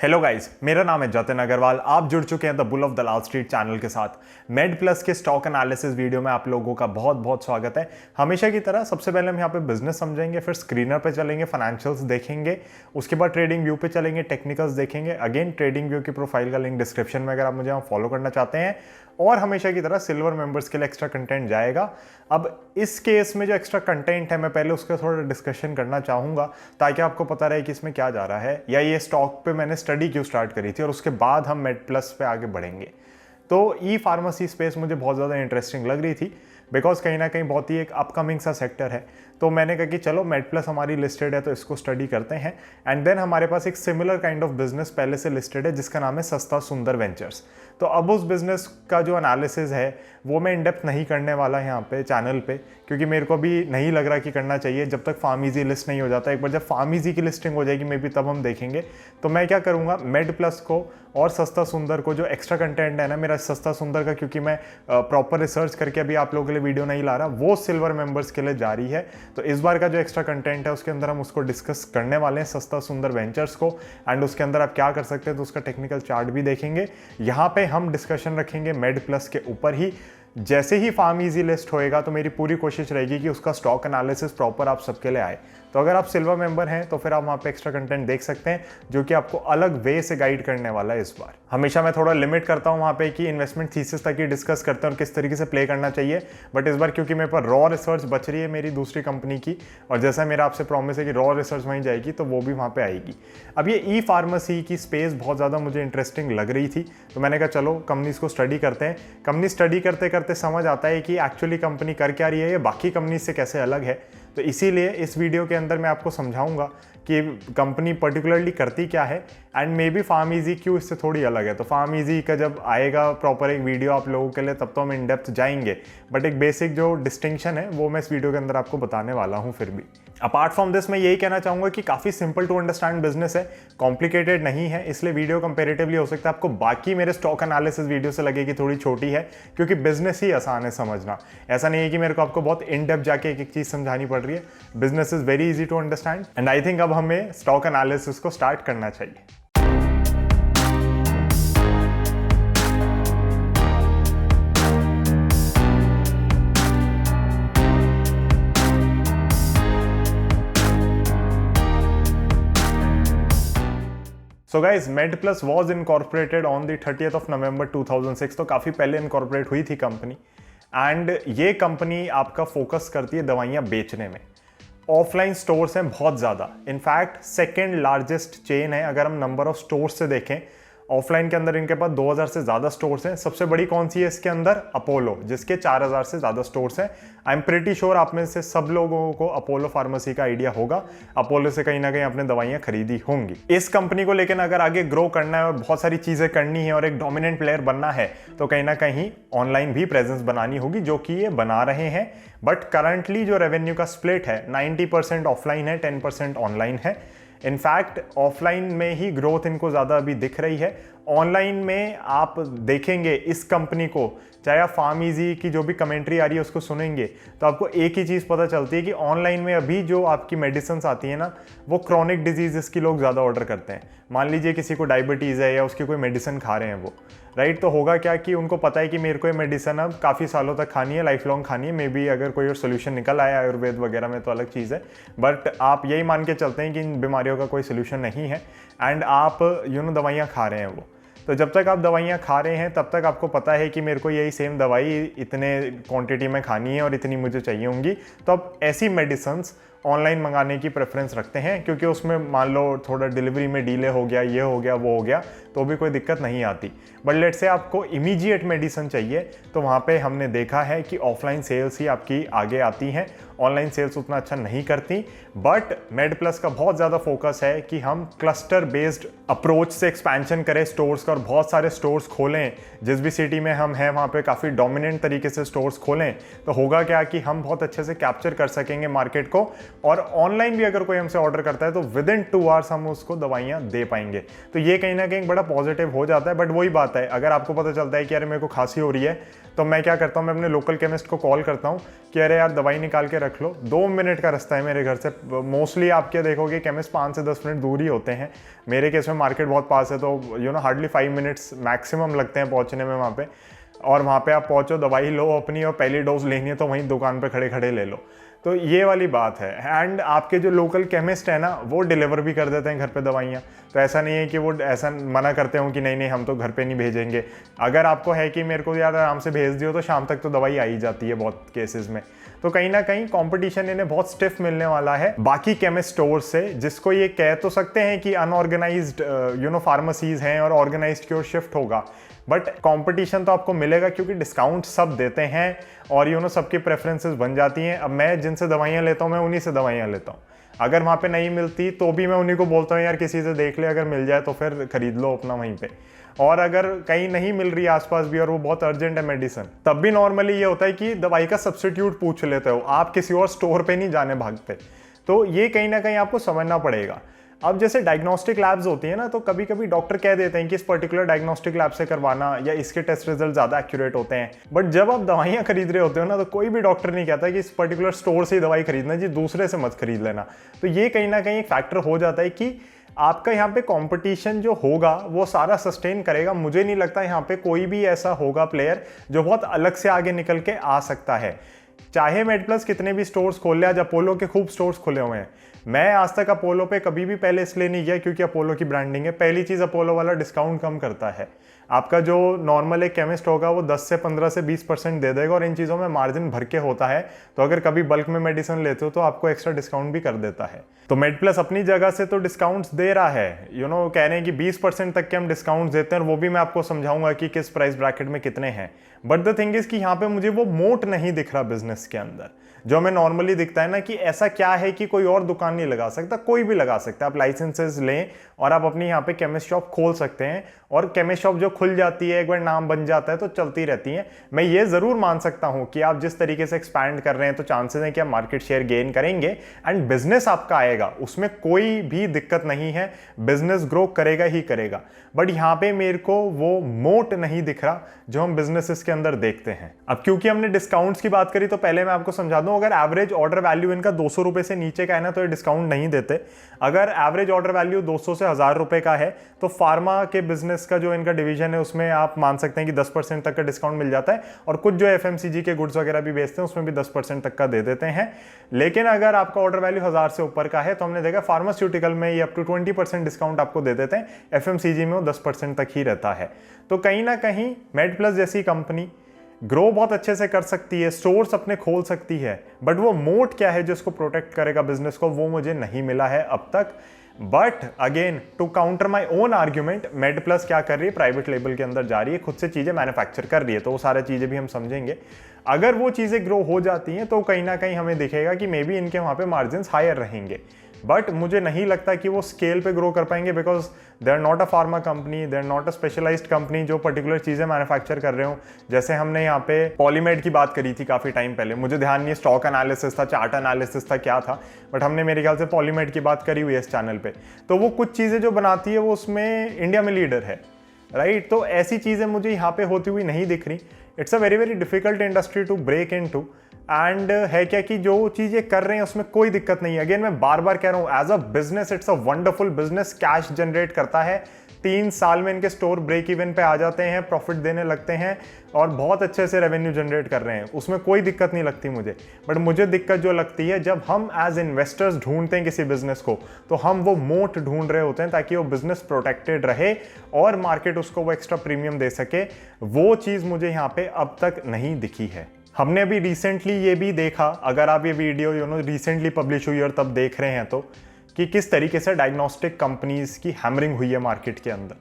Hello guys, मेरा नाम है जतिन अग्रवाल। आप जुड़ चुके हैं the bull of Dalal street channel के साथ। मेड प्लस के स्टॉक एनालिसिस वीडियो में आप लोगों का बहुत बहुत स्वागत है। हमेशा की तरह सबसे पहले हम यहाँ पे बिजनेस समझेंगे, फिर स्क्रीनर पे चलेंगे, फाइनेंशियल्स देखेंगे, उसके बाद ट्रेडिंग व्यू पे चलेंगे, टेक्निकल्स देखेंगे। अगेन ट्रेडिंग व्यू की प्रोफाइल का लिंक डिस्क्रिप्शन में अगर आप मुझे यहाँ फॉलो करना चाहते हैं। और हमेशा की तरह सिल्वर मेंबर्स के लिए एक्स्ट्रा कंटेंट जाएगा। अब इस केस में जो एक्स्ट्रा कंटेंट है मैं पहले उसका थोड़ा डिस्कशन करना चाहूँगा ताकि आपको पता रहे कि इसमें क्या जा रहा है या ये स्टॉक पे मैंने स्टडी क्यों स्टार्ट करी थी, और उसके बाद हम मेड प्लस पे आगे बढ़ेंगे। तो ई फार्मेसी स्पेस मुझे बहुत ज़्यादा इंटरेस्टिंग लग रही थी बिकॉज कहीं ना कहीं बहुत ही एक अपकमिंग सा सेक्टर है। तो मैंने कहा कि चलो मेड प्लस हमारी लिस्टेड है तो इसको स्टडी करते हैं। एंड देन हमारे पास एक सिमिलर काइंड ऑफ बिजनेस पहले से लिस्टेड है जिसका नाम है सस्ता सुंदर वेंचर्स। तो अब उस बिजनेस का जो एनालिसिस है वो मैं इनडेप्थ नहीं करने वाला यहाँ पे चैनल पे, क्योंकि मेरे को भी नहीं लग रहा कि करना चाहिए जब तक फार्मीजी लिस्ट नहीं हो जाता। एक बार जब फार्मीजी की लिस्टिंग हो जाएगी मे बी तब हम देखेंगे। तो मैं क्या करूँगा, मेड प्लस को और सस्ता सुंदर को जो एक्स्ट्रा कंटेंट है ना मेरा सस्ता सुंदर का, क्योंकि मैं प्रॉपर रिसर्च करके अभी आप लोगों के लिए वीडियो नहीं ला रहा, वो सिल्वर मेंबर्स के लिए जारी है। तो इस बार का जो एक्स्ट्रा कंटेंट है उसके अंदर हम उसको डिस्कस करने वाले हैं, सस्ता सुंदर वेंचर्स को। एंड उसके अंदर आप क्या कर सकते हैं तो उसका टेक्निकल चार्ट भी देखेंगे। यहाँ पे हम डिस्कशन रखेंगे मेड प्लस के ऊपर ही। जैसे ही फार्मीजी लिस्ट होएगा तो मेरी पूरी कोशिश रहेगी कि उसका स्टॉक एनालिसिस प्रॉपर आप सबके लिए आए। तो अगर आप सिल्वर मेंबर हैं तो फिर आप वहाँ पे एक्स्ट्रा कंटेंट देख सकते हैं जो कि आपको अलग वे से गाइड करने वाला है इस बार। हमेशा मैं थोड़ा लिमिट करता हूँ वहाँ पे कि इन्वेस्टमेंट थीसिस तक ही डिस्कस करते हैं और किस तरीके से प्ले करना चाहिए। बट इस बार क्योंकि मेरे पर रॉ रिसर्च बच रही है मेरी दूसरी कंपनी की, और जैसा मेरा आपसे प्रॉमिस है कि रॉ रिसर्च वहीं जाएगी तो वो भी वहाँ पे आएगी। अब ये ई फार्मेसी की स्पेस बहुत ज़्यादा मुझे इंटरेस्टिंग लग रही थी तो मैंने कहा चलो कंपनीज को स्टडी करते हैं। कंपनी स्टडी करते करते समझ आता है कि एक्चुअली कंपनी कर क्या रही है, ये बाकी कंपनी से कैसे अलग है। तो इसीलिए इस वीडियो के अंदर मैं आपको समझाऊंगा कि कंपनी पर्टिकुलरली करती क्या है एंड मे बी फार्मीजी क्यों इससे थोड़ी अलग है। तो फार्मीजी का जब आएगा प्रॉपर एक वीडियो आप लोगों के लिए तब तो हम इन डेप्थ जाएंगे, बट एक बेसिक जो डिस्टिंक्शन है वो मैं इस वीडियो के अंदर आपको बताने वाला हूँ। फिर भी अपार्ट फ्रॉम दिस मैं यही कहना चाहूँगा कि काफ़ी सिंपल टू अंडरस्टैंड बिजनेस है, कॉम्प्लिकेटेड नहीं है, इसलिए वीडियो कंपेरेटिवली हो सकता है आपको बाकी मेरे स्टॉक एनालिसिस वीडियो से लगे कि थोड़ी छोटी है, क्योंकि बिजनेस ही आसान है समझना। ऐसा नहीं है कि मेरे को आपको बहुत इन डेप्थ जाके एक एक चीज़ समझानी पड़ रही है। Business is very easy to understand and I think अब हमें स्टॉक एनालिसिस को स्टार्ट करना चाहिए। So guys, MedPlus was incorporated on the 30th of November 2006। तो काफ़ी पहले इनकॉर्पोरेट हुई थी कंपनी। एंड ये कंपनी आपका फोकस करती है दवाइयाँ बेचने में। ऑफलाइन स्टोर्स हैं बहुत ज़्यादा, इनफैक्ट सेकेंड लार्जेस्ट चेन है अगर हम नंबर ऑफ स्टोर्स से देखें। ऑफलाइन के अंदर इनके पास 2000 से ज़्यादा स्टोर्स हैं। सबसे बड़ी कौन सी है इसके अंदर? अपोलो, जिसके 4000 से ज़्यादा स्टोर्स हैं। आई एम प्रिटी श्योर आप में से सब लोगों को अपोलो फार्मेसी का आइडिया होगा। अपोलो से कहीं ना कहीं आपने दवाइयाँ खरीदी होंगी। इस कंपनी को लेकिन अगर आगे ग्रो करना है और बहुत सारी चीज़ें करनी है और एक डोमिनेंट प्लेयर बनना है तो कहीं ना कहीं ऑनलाइन भी प्रेजेंस बनानी होगी, जो कि ये बना रहे हैं। बट करंटली जो रेवेन्यू का स्प्लिट है 90% ऑफलाइन है, 10% ऑनलाइन है। इनफैक्ट ऑफलाइन में ही ग्रोथ इनको ज़्यादा अभी दिख रही है। ऑनलाइन में आप देखेंगे इस कंपनी को, चाहे आप फार्मीजी की जो भी कमेंट्री आ रही है उसको सुनेंगे तो आपको एक ही चीज़ पता चलती है कि ऑनलाइन में अभी जो आपकी मेडिसिन आती है ना वो क्रॉनिक डिजीज़ की लोग ज़्यादा ऑर्डर करते हैं। मान लीजिए किसी को डायबिटीज़ है या उसकी कोई मेडिसिन खा रहे हैं वो, राइट। तो होगा क्या कि उनको पता है कि मेरे को ये मेडिसिन अब काफ़ी सालों तक खानी है, लाइफ लॉन्ग खानी है। मे बी अगर कोई और सोल्यूशन निकल आया आयुर्वेद वगैरह में तो अलग चीज़ है, बट आप यही मान के चलते हैं कि इन बीमारियों का कोई सोल्यूशन नहीं है एंड आप दवाइयाँ खा रहे हैं वो। तो जब तक आप दवाइयाँ खा रहे हैं तब तक आपको पता है कि मेरे को यही सेम दवाई इतने क्वांटिटी में खानी है और इतनी मुझे चाहिए होंगी। तो अब ऐसी मेडिसिन्स ऑनलाइन मंगाने की प्रेफरेंस रखते हैं, क्योंकि उसमें मान लो थोड़ा डिलीवरी में डिले हो गया, ये हो गया, वो हो गया, तो भी कोई दिक्कत नहीं आती। बट लेट से आपको इमीडिएट मेडिसिन चाहिए तो वहाँ पे हमने देखा है कि ऑफलाइन सेल्स ही आपकी आगे आती हैं, ऑनलाइन सेल्स उतना अच्छा नहीं करती। बट मेड प्लस का बहुत ज़्यादा फोकस है कि हम क्लस्टर बेस्ड अप्रोच से एक्सपेंशन करें स्टोर्स का और बहुत सारे स्टोर्स खोलें। जिस भी सिटी में हम हैं वहाँ पे काफ़ी डोमिनेंट तरीके से स्टोर्स खोलें तो होगा क्या कि हम बहुत अच्छे से कैप्चर कर सकेंगे मार्केट को। और ऑनलाइन भी अगर कोई हमसे ऑर्डर करता है तो विद इन 2 आवर्स हम उसको दवाइयाँ दे पाएंगे। तो ये कहीं ना कहीं बड़ा पॉजिटिव हो जाता है। बट वही बात है, अगर आपको पता चलता है कि अरे मेरे को खांसी हो रही है, तो मैं क्या करता हूँ, मैं अपने लोकल केमिस्ट को कॉल करता हूँ कि अरे यार दवाई निकाल के रख लो, 2 मिनट का रास्ता है मेरे घर से। मोस्टली आप क्या देखोगे, केमिस्ट 5 से 10 मिनट दूर ही होते हैं। मेरे केस में मार्केट बहुत पास है, तो हार्डली 5 मिनट्स मैक्सिमम लगते हैं पहुँचने में वहाँ पे। और वहाँ पे आप पहुँचो, दवाई लो अपनी, और पहली डोज लेनी है तो वहीं दुकान पे खड़े खड़े ले लो। तो ये वाली बात है। एंड आपके जो लोकल केमिस्ट है ना, वो डिलीवर भी कर देते हैं घर पे दवाइयाँ। तो ऐसा नहीं है कि वो ऐसा मना करते हो कि नहीं नहीं हम तो घर पे नहीं भेजेंगे। अगर आपको है कि मेरे को यार आराम से भेज दियो, तो शाम तक तो दवाई आ ही जाती है बहुत केसेस में। तो कहीं ना कहीं कंपटीशन इन्हें बहुत स्टिफ मिलने वाला है बाकी केमिस्ट स्टोर से, जिसको ये कह तो सकते हैं कि अनऑर्गेनाइज्ड फार्मेसीज हैं और ऑर्गेनाइज्ड की ओर शिफ्ट होगा। बट कंपटीशन तो आपको मिलेगा, क्योंकि डिस्काउंट सब देते हैं और सबकी प्रेफरेंसेस बन जाती हैं। अब मैं जिनसे दवाइयाँ लेता हूँ, मैं उन्हीं से दवाइयाँ लेता हूँ। अगर वहाँ पे नहीं मिलती तो भी मैं उन्हीं को बोलता हूँ यार किसी से देख ले, अगर मिल जाए तो फिर खरीद लो अपना वहीं पे। और अगर कहीं नहीं मिल रही आसपास भी और वो बहुत अर्जेंट है मेडिसिन, तब भी नॉर्मली ये होता है कि दवाई का सब्स्टिट्यूट पूछ लेते हो, आप किसी और स्टोर पे नहीं जाने भागते। तो ये कहीं ना कहीं आपको समझना पड़ेगा। अब जैसे डायग्नोस्टिक लैब्स होती है ना, तो कभी कभी डॉक्टर कह देते हैं कि इस पर्टिकुलर डायग्नोस्टिक लैब से करवाना, या इसके टेस्ट रिजल्ट ज़्यादा एक्यूरेट होते हैं। बट जब आप दवाइयाँ खरीद रहे होते हो ना, तो कोई भी डॉक्टर नहीं कहता कि इस पर्टिकुलर स्टोर से ही दवाई खरीदना जी, दूसरे से मत खरीद लेना। तो ये कहीं ना कहीं एक फैक्टर हो जाता है कि आपका यहाँ पे कंपटीशन जो होगा वो सारा सस्टेन करेगा। मुझे नहीं लगता यहाँ पे कोई भी ऐसा होगा प्लेयर जो बहुत अलग से आगे निकल के आ सकता है। चाहे मेडप्लस कितने भी स्टोर्स खोल ले, आज अपोलो के खूब स्टोर्स खुले हुए हैं। मैं आज तक अपोलो पे कभी भी पहले इसलिए नहीं गया क्योंकि अपोलो की ब्रांडिंग है। पहली चीज़, अपोलो वाला डिस्काउंट कम करता है। आपका जो नॉर्मल एक केमिस्ट होगा वो 10 से 15 से 20% दे देगा, और इन चीज़ों में मार्जिन भर के होता है। तो अगर कभी बल्क में मेडिसिन लेते हो तो आपको एक्स्ट्रा डिस्काउंट भी कर देता है। तो मेडप्लस अपनी जगह से तो डिस्काउंट्स दे रहा है, कह रहे हैं कि 20% तक के हम डिस्काउंट देते हैं, और वो भी मैं आपको समझाऊंगा कि किस प्राइस ब्रैकेट में कितने हैं। बट द थिंग इज कि यहाँ पे मुझे वो मोट नहीं दिख रहा बिजनेस के अंदर, जो हमें नॉर्मली दिखता है ना कि ऐसा क्या है कि कोई और दुकान नहीं लगा सकता, कोई भी लगा सकता है। आप लाइसेंसेस लें और आप अपनी यहाँ पे केमिस्ट शॉप खोल सकते हैं, और केमिस्ट शॉप जो खुल जाती है, एक बार नाम बन जाता है तो चलती रहती है। मैं ये ज़रूर मान सकता हूँ कि आप जिस तरीके से एक्सपैंड कर रहे हैं, तो चांसेस हैं कि आप मार्केट शेयर गेन करेंगे एंड बिजनेस आपका आएगा, उसमें कोई भी दिक्कत नहीं है। बिजनेस ग्रो करेगा ही करेगा। बट यहाँ पे मेरे को वो मोट नहीं दिख रहा जो हम बिजनेसेस के अंदर देखते हैं। अब क्योंकि हमने डिस्काउंट्स की बात करी, तो पहले मैं आपको समझा दूं, अगर एवरेज ऑर्डर वैल्यू इनका 200 रुपए से नीचे का है ना, तो ये डिस्काउंट नहीं देते। अगर एवरेज ऑर्डर वैल्यू 200 से 1000 रुपए का है, तो फार्मा के बिजनेस का जो इनका डिवीजन है उसमें आप मान सकते हैं कि 10% तक का डिस्काउंट मिल जाता है। और कुछ जो FMCG के गुड्स वगैरह भी बेचते हैं उसमें भी 10% तक का दे देते हैं। लेकिन अगर आपका ऑर्डर वैल्यू 1000 से ऊपर का है, तो हमने देखा फार्मास्यूटिकल में ये अप टू 20% डिस्काउंट आपको दे देते हैं। FMCG में वो 10% तक ही रहता है। तो कहीं ना कहीं मेडप्लस जैसी कंपनी ग्रो बहुत अच्छे से कर सकती है, स्टोर्स अपने खोल सकती है, बट वो मोट क्या है जो इसको प्रोटेक्ट करेगा बिजनेस को, वो मुझे नहीं मिला है अब तक। But again, to counter my own argument, MedPlus क्या कर रही है, प्राइवेट लेबल के अंदर जा रही है, खुद से चीजें मैन्युफैक्चर कर रही है, तो वो सारी चीजें भी हम समझेंगे। अगर वो चीजें ग्रो हो जाती हैं तो कहीं ना कहीं हमें दिखेगा कि मे बी इनके वहां पे मार्जिन हायर रहेंगे। बट मुझे नहीं लगता कि वो स्केल पे ग्रो कर पाएंगे, because they are not a pharma company, they are not a specialised company जो पर्टिकुलर चीज़ें मैन्युफैक्चर कर रहे हो। जैसे हमने यहाँ पे पॉलीमेड की बात करी थी काफ़ी टाइम पहले, मुझे ध्यान नहीं स्टॉक एनालिसिस था, चार्ट एनालिसिस था, क्या था, बट हमने मेरे ख्याल से पॉलीमेड की बात करी हुई है इस चैनल पर। तो वो कुछ चीज़ें जो बनाती है वो उसमें इंडिया में लीडर है, राइट। तो ऐसी चीज़ें मुझे यहाँ पे होती हुई नहीं दिख रही। It's a very very difficult industry to break in to. एंड है क्या कि जो चीजें कर रहे हैं उसमें कोई दिक्कत नहीं है। अगेन मैं बार बार कह रहा हूं, as a business it's a wonderful business, cash generate करता है। 3 साल में इनके स्टोर ब्रेक इवन पे आ जाते हैं, प्रॉफिट देने लगते हैं और बहुत अच्छे से रेवेन्यू जनरेट कर रहे हैं, उसमें कोई दिक्कत नहीं लगती मुझे। बट मुझे दिक्कत जो लगती है, जब हम एज इन्वेस्टर्स ढूंढते हैं किसी बिजनेस को, तो हम वो मोट ढूंढ रहे होते हैं ताकि वो बिजनेस प्रोटेक्टेड रहे और मार्केट उसको वो एक्स्ट्रा प्रीमियम दे सके। वो चीज़ मुझे यहाँ पे अब तक नहीं दिखी है। हमने अभी रिसेंटली ये भी देखा, अगर आप ये वीडियो रिसेंटली पब्लिश हुई और तब देख रहे हैं, तो कि किस तरीके से डायग्नोस्टिक कंपनीज की हैमरिंग हुई है मार्केट के अंदर,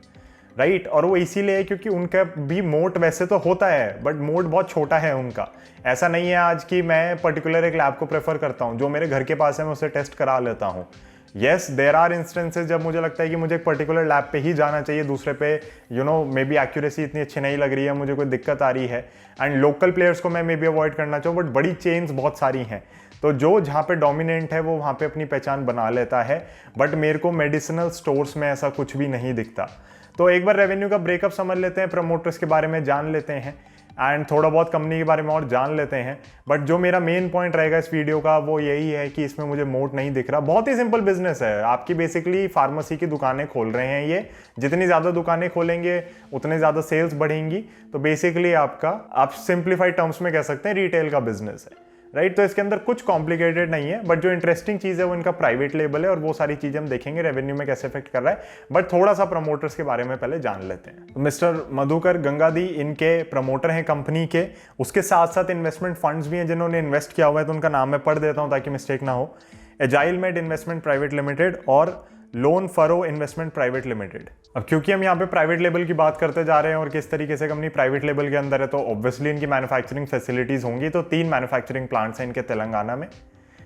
राइट। और वो इसीलिए है क्योंकि उनका भी मोट वैसे तो होता है, बट मोट बहुत छोटा है उनका। ऐसा नहीं है आज कि मैं पर्टिकुलर एक लैब को प्रेफर करता हूँ, जो मेरे घर के पास है मैं उसे टेस्ट करा लेता हूँ। येस, देयर आर इंस्टेंसेज जब मुझे लगता है कि मुझे एक पर्टिकुलर लैब पे ही जाना चाहिए, दूसरे पे मे बी एक्यूरेसी इतनी अच्छी नहीं लग रही है, मुझे कोई दिक्कत आ रही है, एंड लोकल प्लेयर्स को मैं मे बी अवॉइड करना चाहूँ, बट बड़ी चेन्स बहुत सारी हैं। तो जो जहाँ पे डोमिनेंट है वो वहाँ पे अपनी पहचान बना लेता है, बट मेरे को मेडिसिनल स्टोर्स में ऐसा कुछ भी नहीं दिखता। तो एक बार रेवेन्यू का ब्रेकअप समझ लेते हैं, प्रमोटर्स के बारे में जान लेते हैं एंड थोड़ा बहुत कंपनी के बारे में और जान लेते हैं। बट जो मेरा मेन पॉइंट रहेगा इस वीडियो का वो यही है कि इसमें मुझे मोट नहीं दिख रहा। बहुत ही सिंपल बिजनेस है, आपकी बेसिकली फार्मेसी की दुकानें खोल रहे हैं ये। जितनी ज़्यादा दुकानें खोलेंगे उतने ज़्यादा सेल्स बढ़ेंगी। तो बेसिकली आप सिंप्लीफाइड टर्म्स में कह सकते हैं रिटेल का बिजनेस है, राइट। तो इसके अंदर कुछ कॉम्प्लिकेटेड नहीं है, बट जो इंटरेस्टिंग चीज़ है वो इनका प्राइवेट लेबल है और वो सारी चीज़ें हम देखेंगे रेवेन्यू में कैसे इफेक्ट कर रहा है। बट थोड़ा सा प्रमोटर्स के बारे में पहले जान लेते हैं। तो मिस्टर मधुकर गंगादी इनके प्रमोटर हैं कंपनी के, उसके साथ साथ इन्वेस्टमेंट फंड्स भी हैं जिन्होंने इन्वेस्ट किया हुआ है। तो उनका नाम मैं पढ़ देता हूँ ताकि मिस्टेक ना हो। Agile made investment private limited और लोन फरो इन्वेस्टमेंट प्राइवेट लिमिटेड। अब क्योंकि हम यहाँ पे प्राइवेट लेबल की बात करते जा रहे हैं और किस तरीके से कंपनी प्राइवेट लेबल के अंदर है, तो ऑब्वियसली इनकी मैन्युफैक्चरिंग फैसिलिटीज होंगी। तो 3 मैन्युफैक्चरिंग प्लांट्स हैं इनके तेलंगाना में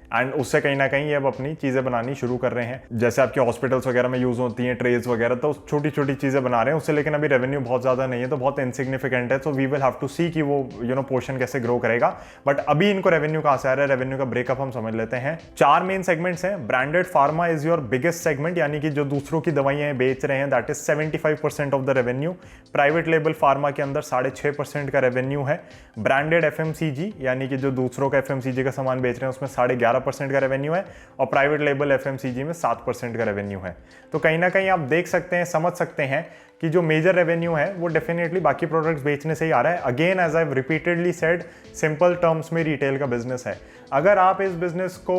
एंड उससे कहीं ना कहीं ये अब अपनी चीज़ें बनानी शुरू कर रहे हैं। जैसे आपके हॉस्पिटल्स वगैरह में यूज़ होती हैं ट्रेज वगैरह, तो छोटी छोटी चीज़ें बना रहे हैं उससे। लेकिन अभी रेवेन्यू बहुत ज़्यादा नहीं है, तो बहुत इनसिग्निफिकेंट है। तो we will have to see कि वो पोर्शन कैसे ग्रो करेगा। बट अभी इनको रेवेन्यू कहाँ से आ रहा है, रेवेन्यू का ब्रेकअप हम समझ लेते हैं। 4 मेन सेगमेंट्स हैं। Branded pharma is your biggest segment, यानी कि जो दूसरों की दवाइयाँ बेच रहे हैं, that is 75% of the revenue. Private label pharma के अंदर 6.5% का रेवेन्यू है। ब्रांडेड एफएमसीजी, यानी कि जो दूसरों का एफएमसीजी का सामान बेच रहे हैं, उसमें 11.5% का रेवेन्यू है। और प्राइवेट लेबल एफएमसीजी में 7% का रेवेन्यू है। तो कहीं ना कहीं आप देख सकते हैं, समझ सकते हैं कि जो मेजर रेवेन्यू है वो डेफिनेटली बाकी प्रोडक्ट्स बेचने से ही आ रहा है। Again as I have repeatedly said, simple terms में रिटेल का बिजनेस है। अगर आप इस बिजनेस को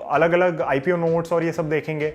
अलग अलग आईपीओ नोट्स और ये सब देखेंगे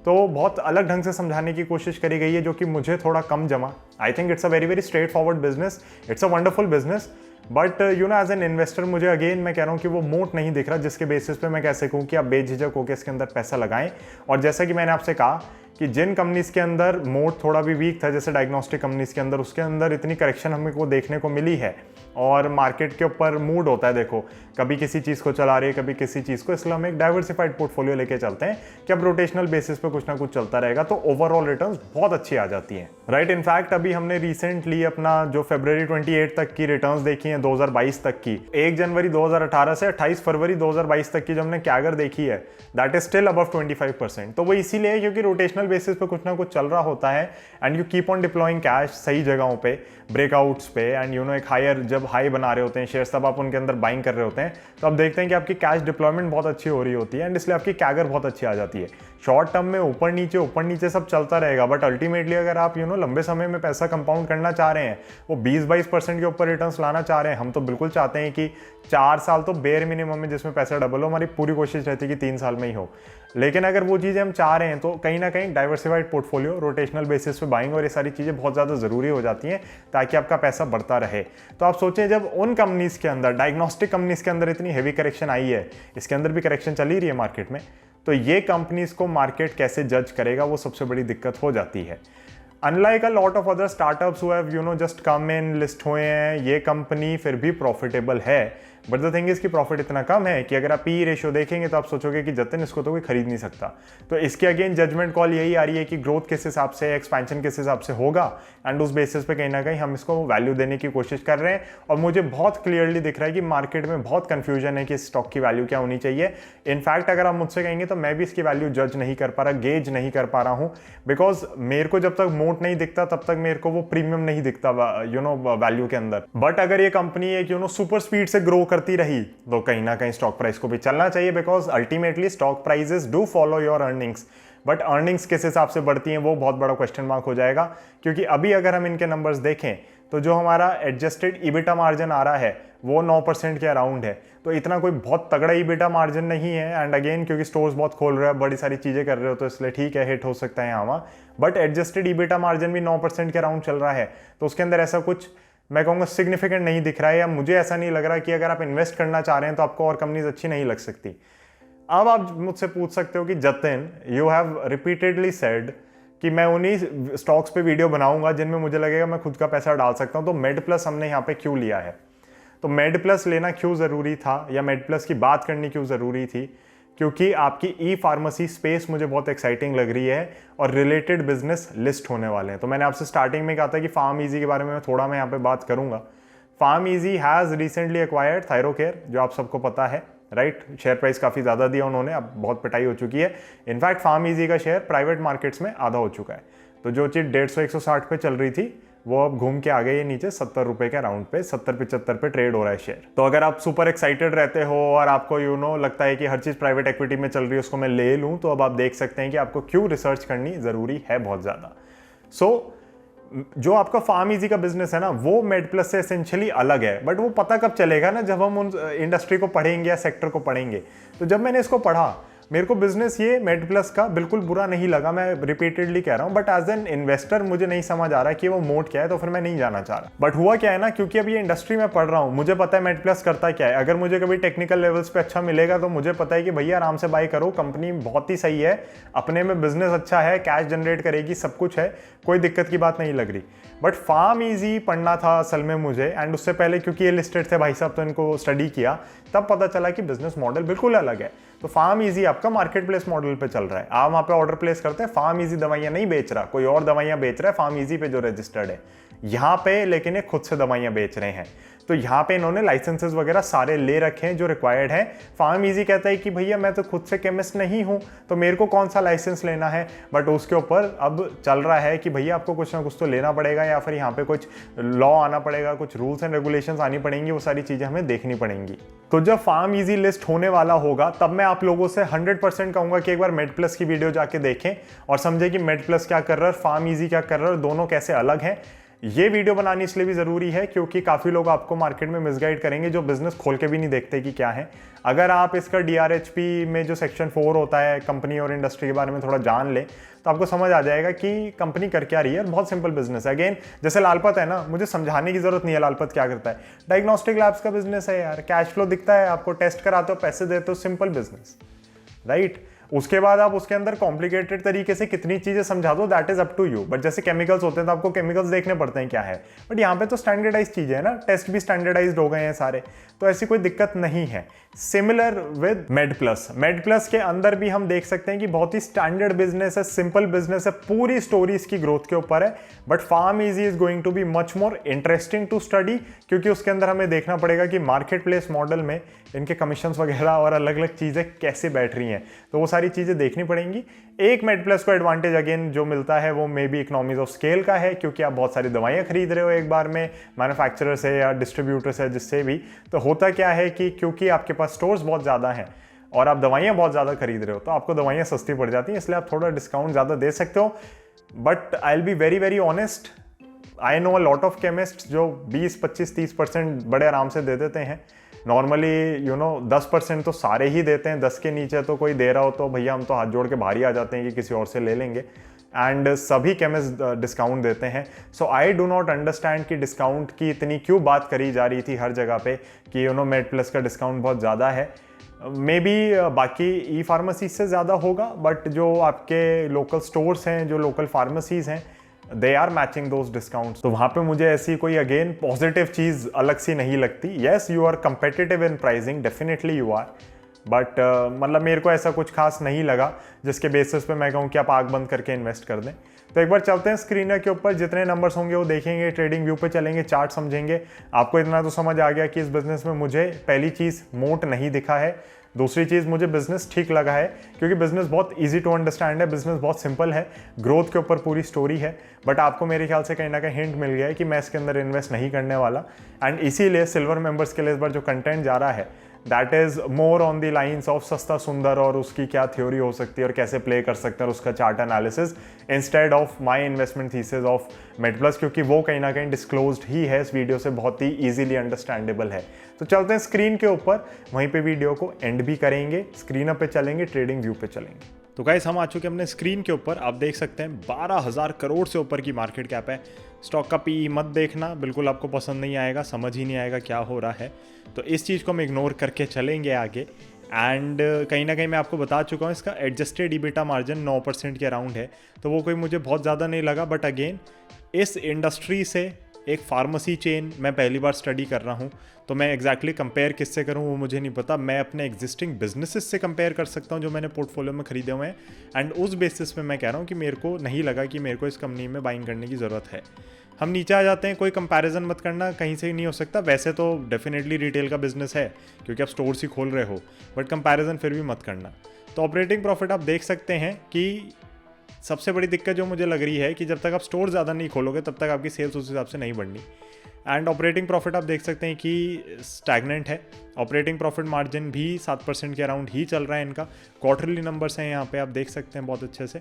तो बहुत अलग ढंग से समझाने की कोशिश करी गई है, जो कि मुझे थोड़ा कम जमा। I think it's a very straightforward business, it's a wonderful business. But as an investor मुझे अगेन मैं कह रहा हूँ कि वो मोट नहीं दिख रहा जिसके बेसिस पे मैं कैसे कहूँ कि आप बेझिझक होकर इसके अंदर पैसा लगाएं। और जैसा कि मैंने आपसे कहा कि जिन कंपनीज के अंदर मोड थोड़ा भी वीक था, जैसे डायग्नोस्टिक कंपनीज के अंदर, उसके अंदर इतनी करेक्शन हमें को देखने को मिली है। और मार्केट के ऊपर मूड होता है, देखो कभी किसी चीज़ को चला रही है, कभी किसी चीज़ को, इसलिए हम एक डाइवर्सिफाइड पोर्टफोलियो लेके चलते हैं कि अब रोटेशनल बेसिस पे कुछ ना कुछ चलता रहेगा, तो ओवरऑल रिटर्न्स बहुत अच्छी आ जाती हैं, राइट। इनफैक्ट अभी हमने रिसेंटली अपना जो फरवरी 28 तक की रिटर्न्स देखी हैं 2022 तक की, 1 जनवरी 2018 से 28 फरवरी 2022 तक की जो हमने कैगर देखी है, दैट इज स्टिल अबव 25%। तो वो इसीलिए क्योंकि रोटेशनल बेसिस पे कुछ ना कुछ चल रहा होता है and you keep on deploying cash सही जगहों पे, ब्रेकआउट्स पे, एंड एक हायर जब हाई बना रहे होते हैं शेयर्स, तब आप उनके अंदर बाइंग कर रहे होते हैं, तो आप देखते हैं कि आपकी कैश डिप्लॉयमेंट बहुत अच्छी हो रही होती है एंड इसलिए आपकी कैगर बहुत अच्छी आ जाती है। शॉर्ट टर्म में ऊपर नीचे सब चलता रहेगा, बट अल्टीमेटली अगर आप लंबे समय में पैसा कंपाउंड करना चाह रहे हैं, वो 20-22% के ऊपर रिटर्न्स लाना चाह रहे हैं, हम तो बिल्कुल चाहते हैं कि 4 साल तो बेयर मिनिमम में जिसमें पैसा डबल हो, हमारी पूरी कोशिश रहती है कि 3 साल में ही हो। लेकिन अगर वो चीज़ें हम चाह रहे हैं तो कहीं ना कहीं डाइवर्सिफाइड पोर्टफोलियो, रोटेशनल बेसिस पे बाइंग और ये सारी चीज़ें बहुत ज़्यादा ज़रूरी हो जाती हैं ताकि आपका पैसा बढ़ता रहे। तो आप सोचें, जब उन कंपनीज़ के अंदर, डायग्नोस्टिक कंपनीज़ के अंदर इतनी हेवी करेक्शन आई है, इसके अंदर भी करेक्शन चल ही रही है मार्केट में, तो ये कंपनीज़ को मार्केट कैसे जज करेगा, वो सबसे बड़ी दिक्कत हो जाती है। Unlike a lot of other startups who have just come in list हुए हैं, ये कंपनी फिर भी प्रॉफिटेबल है। बट द थिंग इसकी प्रॉफिट इतना कम है कि अगर आप पी रेशियो देखेंगे तो आप सोचोगे कि जतिन इसको तो कोई खरीद नहीं सकता। तो इसके अगेन जजमेंट कॉल यही आ रही है कि ग्रोथ किस हिसाब से, एक्सपेंशन किस हिसाब से होगा, एंड उस बेसिस पे कहीं ना कहीं हम इसको वैल्यू देने की कोशिश कर रहे हैं। और मुझे बहुत क्लियरली दिख रहा है कि मार्केट में बहुत कंफ्यूजन है कि स्टॉक की वैल्यू क्या होनी चाहिए। इनफैक्ट अगर आप मुझसे कहेंगे तो मैं भी इसकी वैल्यू जज नहीं कर पा रहा, गेज नहीं कर पा रहा हूँ, बिकॉज मेरे को जब तक मोट नहीं दिखता तब तक मेरे को वो प्रीमियम नहीं दिखता वैल्यू के अंदर। बट अगर ये कंपनी एक सुपर स्पीड से ग्रो करती रही तो कहीं ना कहीं स्टॉक प्राइस को भी चलना चाहिए, because ultimately stock prices do follow your earnings. But earnings किस हिसाब से बढ़ती हैं वो बहुत बड़ा क्वेश्चन मार्क हो जाएगा, क्योंकि अभी अगर हम इनके नंबर्स देखें तो जो हमारा एडजस्टेड ईबिटा मार्जिन आ रहा है वो 9% के अराउंड है। तो इतना कोई बहुत तगड़ा ईबिटा मार्जिन नहीं है, एंड अगेन क्योंकि स्टोर्स बहुत खोल रहे हो, बड़ी सारी चीज़ें कर रहे हो, तो इसलिए ठीक है, हिट हो सकता है यहाँ वहाँ। बट एडजस्टेड ईबिटा मार्जिन भी 9% के अराउंड चल रहा है, तो उसके अंदर ऐसा कुछ मैं कहूँगा सिग्निफिकेंट नहीं दिख रहा है, या मुझे ऐसा नहीं लग रहा कि अगर आप इन्वेस्ट करना चाह रहे हैं तो आपको और कंपनीज अच्छी नहीं लग सकती। अब आप मुझसे पूछ सकते हो कि Jatin, you have repeatedly said कि मैं उन्हीं स्टॉक्स पे वीडियो बनाऊंगा जिनमें मुझे लगेगा मैं खुद का पैसा डाल सकता हूं, तो मेड प्लस हमने यहाँ पे क्यों लिया है? तो मेड प्लस लेना क्यों ज़रूरी था, या मेड प्लस की बात करनी क्यों ज़रूरी थी? क्योंकि आपकी ई फार्मेसी स्पेस मुझे बहुत एक्साइटिंग लग रही है और रिलेटेड बिजनेस लिस्ट होने वाले हैं। तो मैंने आपसे स्टार्टिंग में कहा था कि फार्म इजी के बारे में थोड़ा मैं यहाँ पे बात करूंगा। PharmEasy has recently acquired Thyrocare, जो आप सबको पता है, राइट। शेयर प्राइस काफ़ी ज़्यादा दिया उन्होंने, अब बहुत पिटाई हो चुकी है। इनफैक्ट फार्म इजी का शेयर प्राइवेट मार्केट्स में आधा हो चुका है। तो जो चीज़ 150-160 पे चल रही थी वो अब घूम के आ गई है नीचे 70 रुपए के अराउंड पे, 70-75 पे ट्रेड हो रहा है शेयर। तो अगर आप सुपर एक्साइटेड रहते हो और आपको लगता है कि हर चीज़ प्राइवेट इक्विटी में चल रही है उसको मैं ले लूँ, तो अब आप देख सकते हैं कि आपको क्यों रिसर्च करनी ज़रूरी है बहुत ज़्यादा। जो आपका फार्म इजी का बिजनेस है ना, वो मेडप्लस से एसेंशियली अलग है, बट वो पता कब चलेगा ना, जब हम उन इंडस्ट्री को पढ़ेंगे या सेक्टर को पढ़ेंगे। तो जब मैंने इसको पढ़ा, मेरे को बिजनेस ये मेडप्लस का बिल्कुल बुरा नहीं लगा, मैं रिपीटेडली कह रहा हूँ, बट एज एन इन्वेस्टर मुझे नहीं समझ आ रहा कि वो मोड क्या है, तो फिर मैं नहीं जाना चाह रहा। बट हुआ क्या है ना, क्योंकि अब ये इंडस्ट्री में पढ़ रहा हूँ, मुझे पता है मेडप्लस करता क्या है। अगर मुझे कभी टेक्निकल लेवल्स पे अच्छा मिलेगा तो मुझे पता है कि भैया आराम से बाय करो, कंपनी बहुत ही सही है, अपने में बिजनेस अच्छा है, कैश जनरेट करेगी, सब कुछ है, कोई दिक्कत की बात नहीं लग रही। बट फार्म इजी पढ़ना था असल में मुझे, एंड उससे पहले क्योंकि ये लिस्टेड थे भाई साहब, तो इनको स्टडी किया, तब पता चला कि बिजनेस मॉडल बिल्कुल अलग है। तो फार्म इजी आपका मार्केट प्लेस मॉडल पे चल रहा है, आप वहाँ पे ऑर्डर प्लेस करते हैं, फार्म इजी दवाइयाँ नहीं बेच रहा, कोई और दवाइयाँ बेच रहा है फार्म इजी पे जो रजिस्टर्ड है यहाँ पे, लेकिन ये खुद से दवाइयाँ बेच रहे हैं। तो यहाँ पे इन्होंने लाइसेंसेस वगैरह सारे ले रखे हैं जो रिक्वायर्ड है। फार्म इजी कहता है कि भैया मैं तो खुद से केमिस्ट नहीं हूँ, तो मेरे को कौन सा लाइसेंस लेना है, बट उसके ऊपर अब चल रहा है कि भैया आपको कुछ ना कुछ तो लेना पड़ेगा, या फिर यहाँ पे कुछ लॉ आना पड़ेगा, कुछ रूल्स एंड रेगुलेशंस आनी पड़ेंगी, वो सारी चीज़ें हमें देखनी पड़ेंगी। तो जब फार्म इजी लिस्ट होने वाला होगा, तब मैं आप लोगों से 100% कहूँगा कि एक बार मेडप्लस की वीडियो जाके देखें और समझें कि मेडप्लस क्या कर रहा है, फार्म इजी क्या कर रहा है, दोनों कैसे अलग हैं। ये वीडियो बनानी इसलिए भी ज़रूरी है क्योंकि काफ़ी लोग आपको मार्केट में मिसगाइड करेंगे जो बिजनेस खोल के भी नहीं देखते कि क्या है। अगर आप इसका DRHP में जो सेक्शन 4 होता है कंपनी और इंडस्ट्री के बारे में थोड़ा जान ले, तो आपको समझ आ जाएगा कि कंपनी कर क्या रही है। बहुत सिंपल बिजनेस है। अगेन जैसे लालपत है ना, मुझे समझाने की जरूरत नहीं है लालपत क्या करता है। डायग्नोस्टिक लैब्स का बिजनेस है यार, कैश फ्लो दिखता है आपको, टेस्ट कराते हो, पैसे देते हो, सिंपल बिजनेस, राइट। उसके बाद आप उसके अंदर कॉम्प्लिकेटेड तरीके से कितनी चीजें समझा दो, that is up to you. But जैसे केमिकल्स होते हैं तो आपको केमिकल्स देखने पड़ते हैं क्या है, बट यहाँ पे तो स्टैंडर्डाइज चीजें है ना, टेस्ट भी स्टैंडर्डाइज्ड हो गए हैं सारे, तो ऐसी कोई दिक्कत नहीं है। Similar with MedPlus. मेडप्लस के अंदर भी हम देख सकते हैं कि बहुत ही स्टैंडर्ड बिजनेस है, सिंपल बिजनेस है, पूरी स्टोरी इसकी ग्रोथ के ऊपर है। But PharmEasy is going to be much more interesting to study, क्योंकि उसके अंदर हमें देखना पड़ेगा कि मार्केट प्लेस मॉडल में इनके कमीशंस वगैरह और अलग अलग चीज़ें कैसे बैठ रही हैं, तो वो सारी चीज़ें देखनी पड़ेंगी। एक मेडप्लस को एडवांटेज अगेन जो मिलता है वो may be economies of scale का है, क्योंकि आप बहुत सारी दवाइयाँ खरीद रहे हो एक बार में, मैन्युफैक्चरर से या डिस्ट्रीब्यूटर से, जिससे भी। तो होता क्या है कि क्योंकि आपके पास स्टोर्स बहुत ज़्यादा हैं और आप दवाइयाँ बहुत ज़्यादा खरीद रहे हो, तो आपको दवाइयाँ सस्ती पड़ जाती हैं, इसलिए आप थोड़ा डिस्काउंट ज़्यादा दे सकते हो। But I will be very very honest, I know a lot of chemist जो 20, 25, 30% बड़े आराम से दे देते हैं। नॉर्मली 10% तो सारे ही देते हैं, 10 के नीचे तो कोई दे रहा हो तो भैया हम तो हाथ जोड़ के बाहर आ जाते हैं कि किसी और से ले लेंगे। एंड सभी केमिस्ट डिस्काउंट देते हैं। सो आई डू नॉट अंडरस्टैंड कि डिस्काउंट की इतनी क्यों बात करी जा रही थी हर जगह पे कि मेडप्लस का डिस्काउंट बहुत ज़्यादा है। मे बी बाकी ई फार्मेसी से ज़्यादा होगा, बट जो आपके लोकल स्टोर्स हैं, जो लोकल फार्मेसीज़ हैं, they are matching those discounts. तो वहाँ पे मुझे ऐसी कोई अगेन पॉजिटिव चीज़ अलग सी नहीं लगती। Yes, you are competitive in pricing, definitely you are, but मतलब मेरे को ऐसा कुछ खास नहीं लगा जिसके बेसिस पे मैं कहूँ कि आप आग बंद करके इन्वेस्ट कर दें। तो एक बार चलते हैं स्क्रीनर के ऊपर, जितने नंबर्स होंगे वो देखेंगे, ट्रेडिंग व्यू पे चलेंगे, चार्ट समझेंगे। आपको इतना तो समझ आ गया कि इस बिजनेस में मुझे पहली चीज़ मोट नहीं दिखा है, दूसरी चीज़ मुझे बिजनेस ठीक लगा है क्योंकि बिजनेस बहुत इजी टू अंडरस्टैंड है, बिजनेस बहुत सिंपल है, ग्रोथ के ऊपर पूरी स्टोरी है। बट आपको मेरे ख्याल से कहीं ना कहीं हिंट मिल गया है कि मैं इसके अंदर इन्वेस्ट नहीं करने वाला। एंड इसीलिए सिल्वर मेंबर्स के लिए इस बार जो कंटेंट जा रहा है that is more on the lines of सस्ता सुंदर और उसकी क्या थ्योरी हो सकती है और कैसे प्ले कर सकते हैं और उसका chart analysis, instead of my investment thesis of MedPlus, क्योंकि वो कहीं ना कहीं डिस्क्लोज्ड ही है इस वीडियो से, बहुत ही ईजिली अंडरस्टैंडेबल है। तो चलते हैं स्क्रीन के ऊपर, वहीं पे वीडियो को एंड भी करेंगे, स्क्रीन पे चलेंगे, ट्रेडिंग व्यू पे चलेंगे। तो गाइस हम आ चुके हैं अपने स्क्रीन के ऊपर। आप देख सकते हैं 12,000 करोड़ से ऊपर की मार्केट कैप है। स्टॉक का पी मत देखना, बिल्कुल आपको पसंद नहीं आएगा, समझ ही नहीं आएगा क्या हो रहा है। तो इस चीज़ को हम इग्नोर करके चलेंगे आगे। एंड कहीं ना कहीं मैं आपको बता चुका हूँ इसका एडजस्टेड ईबिटा मार्जिन 9% के अराउंड है, तो वो कोई मुझे बहुत ज़्यादा नहीं लगा। बट अगेन इस इंडस्ट्री से एक फार्मेसी चेन मैं पहली बार स्टडी कर रहा हूँ, तो मैं एग्जैक्टली कंपेयर किससे करूँ वो मुझे नहीं पता। मैं अपने एग्जिस्टिंग बिजनेसेस से कंपेयर कर सकता हूँ जो मैंने पोर्टफोलियो में खरीदे हुए हैं, एंड उस बेसिस पे मैं कह रहा हूँ कि मेरे को नहीं लगा कि मेरे को इस कंपनी में बाइंग करने की ज़रूरत है। हम नीचे आ जाते हैं, कोई कंपैरिजन मत करना, कहीं से नहीं हो सकता। वैसे तो डेफिनेटली रिटेल का बिजनेस है क्योंकि आप स्टोर्स ही खोल रहे हो, बट कंपैरिजन फिर भी मत करना। तो ऑपरेटिंग प्रॉफिट आप देख सकते हैं कि सबसे बड़ी दिक्कत जो मुझे लग रही है कि जब तक आप स्टोर ज़्यादा नहीं खोलोगे तब तक आपकी सेल्स उस हिसाब से नहीं बढ़नी। एंड ऑपरेटिंग प्रॉफिट आप देख सकते हैं कि स्टैगनेंट है। ऑपरेटिंग प्रॉफिट मार्जिन भी 7% के अराउंड ही चल रहा है इनका। क्वार्टरली नंबर्स हैं यहाँ पे, आप देख सकते हैं बहुत अच्छे से।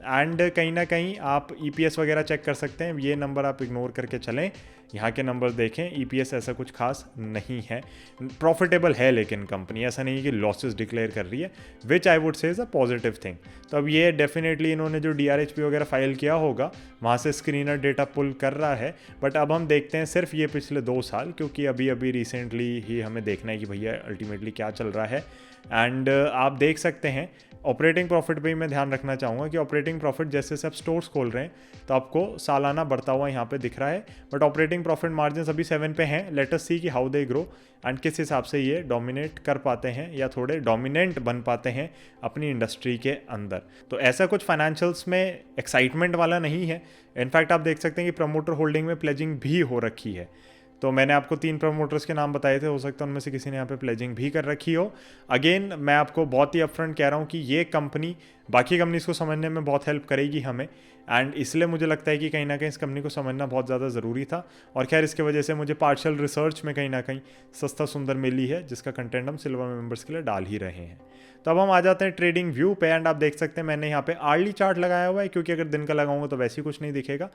एंड कहीं ना कहीं आप EPS वगैरह चेक कर सकते हैं, ये नंबर आप इग्नोर करके चलें, यहाँ के नंबर देखें। EPS ऐसा कुछ खास नहीं है, प्रॉफिटेबल है, लेकिन कंपनी ऐसा नहीं कि लॉसेस डिक्लेयर कर रही है, which I would say is a positive thing. तो अब ये डेफिनेटली इन्होंने जो DRHP वगैरह फाइल किया होगा वहाँ से स्क्रीनर डेटा पुल कर रहा है। बट अब हम देखते हैं सिर्फ ये पिछले 2 साल, क्योंकि अभी अभी रिसेंटली ही हमें देखना है कि भैया अल्टीमेटली क्या चल रहा है। एंड आप देख सकते हैं ऑपरेटिंग प्रॉफिट पे ही मैं ध्यान रखना चाहूँगा कि ऑपरेटिंग प्रॉफिट जैसे जैसे आप स्टोर्स खोल रहे हैं तो आपको सालाना बढ़ता हुआ यहाँ पे दिख रहा है। बट ऑपरेटिंग प्रॉफिट मार्जिन अभी 7 पे हैं। लेट अस सी कि हाउ दे ग्रो एंड किस हिसाब से ये डोमिनेट कर पाते हैं या थोड़े डोमिनेंट बन पाते हैं अपनी इंडस्ट्री के अंदर। तो ऐसा कुछ फाइनेंशियल्स में एक्साइटमेंट वाला नहीं है। इनफैक्ट आप देख सकते हैं कि प्रमोटर होल्डिंग में प्लेजिंग भी हो रखी है। तो मैंने आपको 3 प्रमोटर्स के नाम बताए थे, हो सकता है उनमें से किसी ने यहाँ पे प्लेजिंग भी कर रखी हो। अगेन मैं आपको बहुत ही अपफ्रंट कह रहा हूँ कि ये कंपनी बाकी कंपनीज को समझने में बहुत हेल्प करेगी हमें, एंड इसलिए मुझे लगता है कि कहीं ना कहीं इस कंपनी को समझना बहुत ज़्यादा ज़रूरी था। और खैर इसके वजह से मुझे पार्शियल रिसर्च में कहीं ना कहीं सस्ता सुंदर मिली है, जिसका कंटेंट हम सिल्वर मेंबर्स के लिए डाल ही रहे हैं। तो अब हम आ जाते हैं ट्रेडिंग व्यू पे। एंड आप देख सकते हैं मैंने यहाँ पे आर्ली चार्ट लगाया हुआ है, क्योंकि अगर दिन का लगाऊंगा तो वैसे ही कुछ नहीं दिखेगा।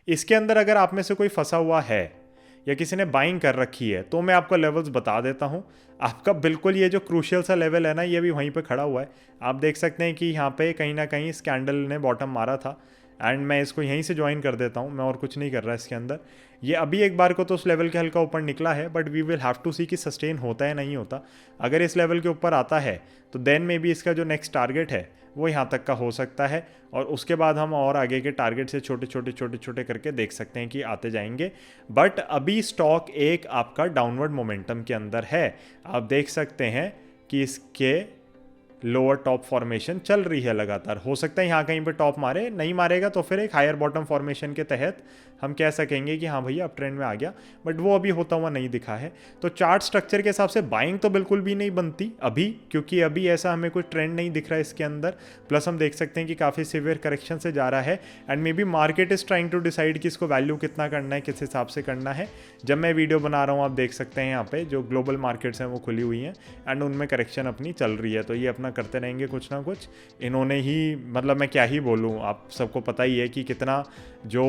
इसके अंदर अगर आप में से कोई फंसा हुआ है या किसी ने बाइंग कर रखी है तो मैं आपको लेवल्स बता देता हूँ। आपका बिल्कुल ये जो क्रूशियल सा लेवल है ना, ये भी वहीं पे खड़ा हुआ है। आप देख सकते हैं कि यहाँ पे कहीं ना कहीं स्कैंडल ने बॉटम मारा था, एंड मैं इसको यहीं से ज्वाइन कर देता हूँ। मैं और कुछ नहीं कर रहा इसके अंदर। ये अभी एक बार को तो उस लेवल के हल्का ऊपर निकला है, but we will have to see कि सस्टेन होता है नहीं होता। अगर इस लेवल के ऊपर आता है तो देन मे बी इसका जो नेक्स्ट टारगेट है वो यहाँ तक का हो सकता है, और उसके बाद हम और आगे के टारगेट से छोटे छोटे करके देख सकते हैं कि आते जाएंगे। बट अभी स्टॉक एक आपका डाउनवर्ड मोमेंटम के अंदर है। आप देख सकते हैं कि इसके लोअर टॉप फॉर्मेशन चल रही है लगातार। हो सकता है यहाँ कहीं पे टॉप मारे, नहीं मारेगा तो फिर एक हायर बॉटम फॉर्मेशन के तहत हम कह सकेंगे कि हाँ भैया अप ट्रेंड में आ गया, बट वो अभी होता हुआ नहीं दिखा है। तो चार्ट स्ट्रक्चर के हिसाब से बाइंग तो बिल्कुल भी नहीं बनती अभी, क्योंकि अभी ऐसा हमें कोई ट्रेंड नहीं दिख रहा है इसके अंदर। प्लस हम देख सकते हैं कि काफ़ी सीवियर करेक्शन से जा रहा है, and maybe market is trying to decide कि इसको वैल्यू कितना करना है, किस हिसाब से करना है। जब मैं वीडियो बना रहा हूँ आप देख सकते हैं यहाँ पे जो ग्लोबल मार्केट्स हैं वो खुली हुई हैं, एंड उनमें करेक्शन अपनी चल रही है। तो ये अपना करते रहेंगे कुछ ना कुछ। इन्होंने ही मतलब मैं क्या ही बोलूँ, आप सबको पता ही है कि कितना जो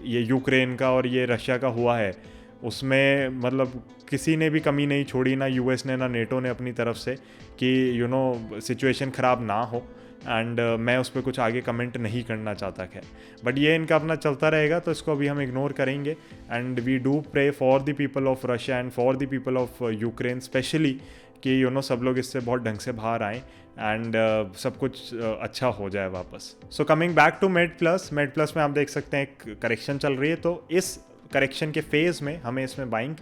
ये यूक्रेन का और ये रशिया का हुआ है उसमें मतलब किसी ने भी कमी नहीं छोड़ी, ना US ने ना नेटो ने अपनी तरफ से, कि सिचुएशन ख़राब ना हो। एंड मैं उस पर कुछ आगे कमेंट नहीं करना चाहता खैर, बट ये इनका अपना चलता रहेगा तो इसको अभी हम इग्नोर करेंगे। And we do pray for the people of Russia and for the people of Ukraine specially कि सब लोग इससे बहुत ढंग से बाहर आएँ एंड सब कुछ अच्छा हो जाए वापस। So coming back to MedPlus में आप देख सकते हैं एक करेक्शन चल रही है। तो इस करेक्शन के फेज़ में हमें इसमें बाइंग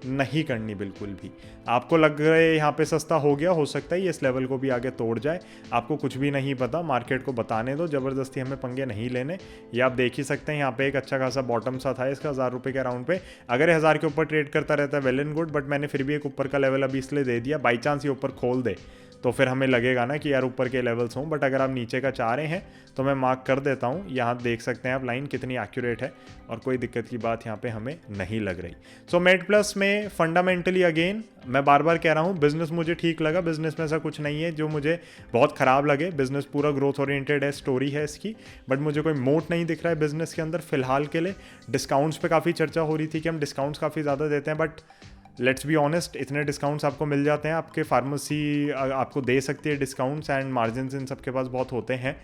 नहीं करनी बिल्कुल भी। आपको लग रहा है यहाँ पे सस्ता हो गया, हो सकता है ये इस लेवल को भी आगे तोड़ जाए, आपको कुछ भी नहीं पता, मार्केट को बताने दो, ज़बरदस्ती हमें पंगे नहीं लेने। ये आप देख ही सकते हैं यहाँ पे एक अच्छा खासा बॉटम सा था इसका 1000 रुपये के अराउंड पे। अगर 1000 के ऊपर ट्रेड करता रहता है वेल एंड गुड, बट मैंने फिर भी एक ऊपर का लेवल अभी इसलिए दे दिया, बाई चांस ये ऊपर खोल दे तो फिर हमें लगेगा ना कि यार ऊपर के लेवल्स हों। बट अगर आप नीचे का चाह रहे हैं तो मैं मार्क कर देता हूँ, यहाँ देख सकते हैं आप लाइन कितनी एक्यूरेट है, और कोई दिक्कत की बात यहाँ पे हमें नहीं लग रही। सो मेड प्लस में फंडामेंटली अगेन मैं बार बार कह रहा हूँ, बिजनेस मुझे ठीक लगा। बिजनेस में ऐसा कुछ नहीं है जो मुझे बहुत ख़राब लगे। बिजनेस पूरा ग्रोथ ओरिएंटेड है, स्टोरी है इसकी, बट मुझे कोई मोट नहीं दिख रहा है बिजनेस के अंदर फिलहाल के लिए। डिस्काउंट्स पे काफ़ी चर्चा हो रही थी कि हम डिस्काउंट्स काफ़ी ज़्यादा देते हैं, बट लेट्स बी ऑनेस्ट, इतने डिस्काउंट्स आपको मिल जाते हैं, आपके फार्मेसी आपको दे सकती है डिस्काउंट्स, एंड मार्जिन इन सबके पास बहुत होते हैं।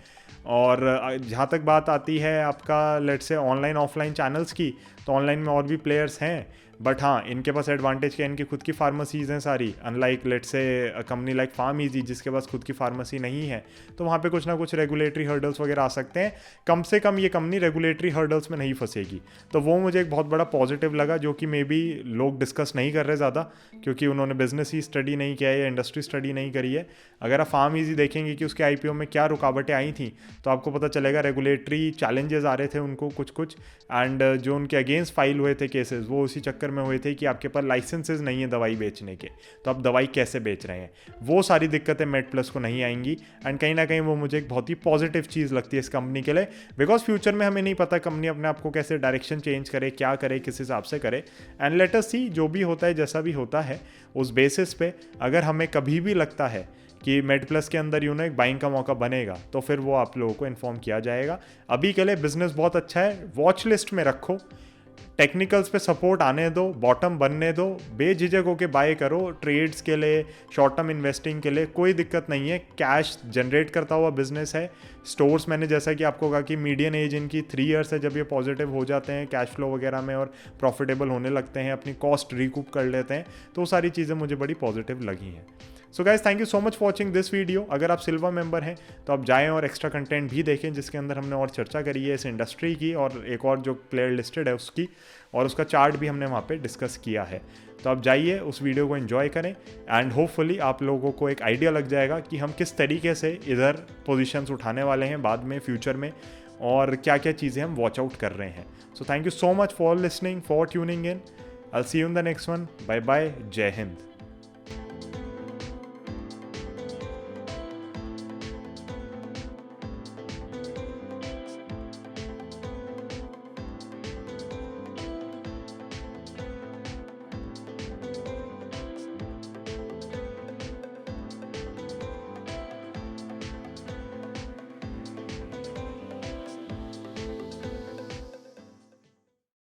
और जहाँ तक बात आती है आपका let's say online offline channels की, तो ऑनलाइन में और भी प्लेयर्स हैं, बट हाँ, इनके पास एडवांटेज क्या है, इनकी खुद की फार्मेसीज़ हैं सारी, unlike let's say company like PharmEasy जिसके पास खुद की फार्मेसी नहीं है, तो वहाँ पे कुछ ना कुछ रेगुलेटरी हर्डल्स वगैरह आ सकते हैं। कम से कम ये कंपनी रेगुलेटरी हर्डल्स में नहीं फंसेगी, तो वो मुझे एक बहुत बड़ा पॉजिटिव लगा, जो कि मे बी लोग डिस्कस नहीं कर रहे ज़्यादा, क्योंकि उन्होंने बिजनेस ही स्टडी नहीं किया है या इंडस्ट्री स्टडी नहीं करी है। अगर आप फार्म इजी देखेंगे कि उसके आईपीओ में क्या रुकावटें आई थी, तो आपको पता चलेगा रेगुलेटरी चैलेंजेस आ रहे थे उनको कुछ एंड जो उनके अगेंस्ट फाइल हुए थे केसेस, वो उसी चक्कर में हुए थे कि आपके पास लाइसेंसेज नहीं है दवाई बेचने के, तो आप दवाई कैसे बेच रहे हैं। वो सारी दिक्कतें मेडप्लस को नहीं आएंगी, एंड कहीं ना कहीं वो मुझे एक बहुत ही पॉजिटिव चीज़ लगती है इस कंपनी के लिए, बिकॉज फ्यूचर में हमें नहीं पता कंपनी अपने आप को कैसे डायरेक्शन चेंज करे, क्या करे, किस हिसाब से करे, एंड लेट अस सी, जो भी होता है जैसा भी होता है उस बेसिस पे अगर हमें कभी भी लगता है कि मेडप्लस के अंदर एक बाइंग का मौका बनेगा, तो फिर वो आप लोगों को इन्फॉर्म किया जाएगा। अभी के लिए बिजनेस बहुत अच्छा है, वॉच लिस्ट में रखो, टेक्निकल्स पे सपोर्ट आने दो, बॉटम बनने दो, बेझिझक होके बाय करो, ट्रेड्स के लिए, शॉर्ट टर्म इन्वेस्टिंग के लिए कोई दिक्कत नहीं है, कैश जनरेट करता हुआ बिजनेस है। स्टोर्स मैंने जैसा कि आपको कहा कि मीडियन एज इनकी 3 ईयर्स है, जब ये पॉजिटिव हो जाते हैं कैश फ्लो वगैरह में और प्रॉफिटेबल होने लगते हैं, अपनी कॉस्ट रिकूप कर लेते हैं, तो वो सारी चीज़ें मुझे बड़ी पॉजिटिव लगी हैं। So guys, thank you so much for watching this video. अगर आप सिल्वर मेंबर हैं तो आप जाएं और एक्स्ट्रा कंटेंट भी देखें, जिसके अंदर हमने और चर्चा करी है इस इंडस्ट्री की, और एक और जो प्लेयर लिस्टेड है उसकी, और उसका चार्ट भी हमने वहाँ पे डिस्कस किया है। तो आप जाइए, उस वीडियो को एंजॉय करें, एंड होपफुली आप लोगों को एक आइडिया लग जाएगा कि हम किस तरीके से इधर पोजीशंस उठाने वाले हैं बाद में फ्यूचर में, और क्या क्या चीज़ें हम वॉच आउट कर रहे हैं। So thank you so much for listening, for tuning in. I will see you in the next one. Bye bye, Jai Hind.